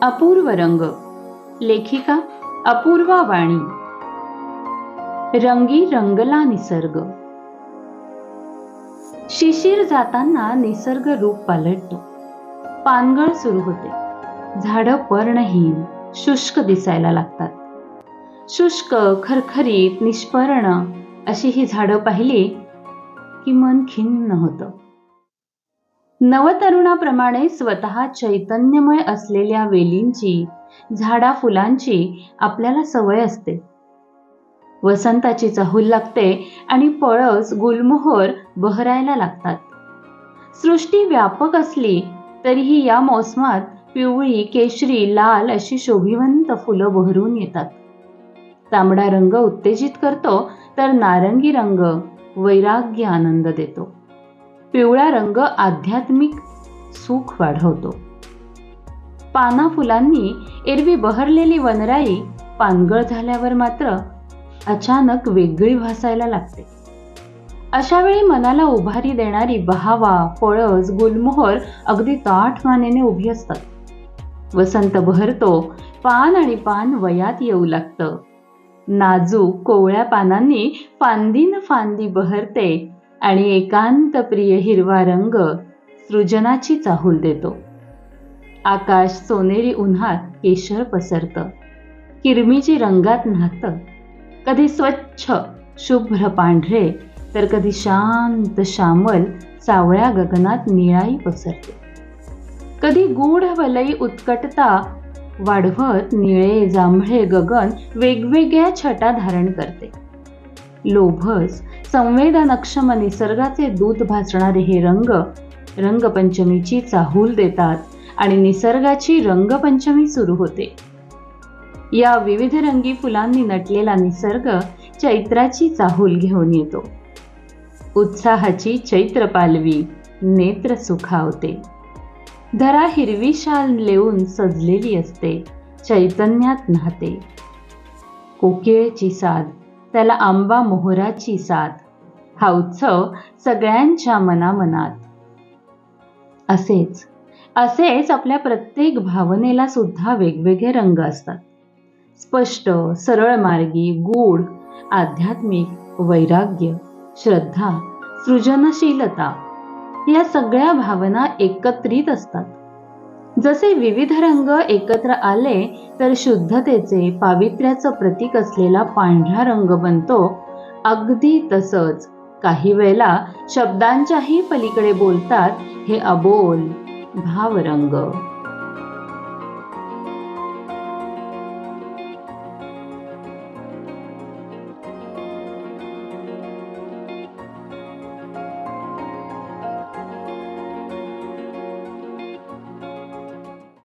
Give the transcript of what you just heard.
अपूर्व रंग. लेखिका अपूर्वा वाणी. रंगी रंगला निसर्ग. शिशिर जाताना निसर्ग रूप पालटतो. पानगळ सुरू होते. झाडं पर्णहीन, शुष्क दिसायला लागतात. शुष्क, खरखरीत, निष्पर्ण अशी ही झाडं पाहिली की मन खिन्न होतं. नवतरुणाप्रमाणे स्वतः चैतन्यमय असलेल्या वेलींची, झाडा फुलांची आपल्याला सवय असते. वसंताची चाहूल लागते आणि पळस, गुलमोहर बहरायला लागतात. सृष्टी व्यापक असली तरीही या मोसमात पिवळी, केशरी, लाल अशी शोभिवंत फुलं बहरून येतात. तांबडा रंग उत्तेजित करतो तर नारंगी रंग वैराग्य आनंद देतो. पिवळा रंग आध्यात्मिक सुख वाढवतो. पाना फुलांनी एरवी बहरलेली वनराई पानगळ झाल्यावर मात्र अचानक वेगळी भासायला लागते. अशा वेळी मनाला उभारी देणारी बहावा, पळस, गुलमोहर अगदी ताठ मानेने उभी असतात. वसंत बहरतो, पान आणि पान वयात येऊ लागतं. नाजूक कोवळ्या पानांनी फांदीन फांदी बहरते आणि एकांत प्रिय हिरवा रंग सृजनाची चाहूल देतो. आकाश सोनेरी उन्हात केशर पसरतं. किरमिजी रंगात न्हातं. कधी स्वच्छ शुभ्र पांढरे तर कधी शांत श्यामल सावळ्या गगनात निळाई पसरते. कधी गूढ वलई उत्कटता वाढवत निळे, जांभळे गगन वेगवेगळ्या छटा धारण करते. लोभस, संवेदनक्षम निसर्गाचे दूत भासणारे हे रंग रंगपंचमीची चाहूल देतात आणि निसर्गाची रंगपंचमी सुरू होते. या विविध रंगी फुलांनी नटलेला निसर्ग चैत्राची चाहूल घेऊन येतो. उत्साहाची चैत्र पालवी नेत्र सुखावते. धरा हिरवी शाल लेऊन सजलेली असते, चैतन्यात न्हाते. कोकिळेची साद, त्याला आंबा मोहराची साद, हा उत्सव सगळ्यांच्या मनामनात. असेच आपल्या प्रत्येक भावनेला सुद्धा वेगवेगळे रंग असतात. स्पष्ट, सरळ मार्गी, गूढ, आध्यात्मिक, वैराग्य, श्रद्धा, सृजनशीलता या सगळ्या भावना एकत्रित असतात. जसे विविध रंग एकत्र आले तर शुद्धतेचे, पावित्र्याचं प्रतीक असलेला पांढरा रंग बनतो, अगदी तसंच काही वेळेला शब्दांच्याही पलीकडे बोलतात हे अबोल भावरंग.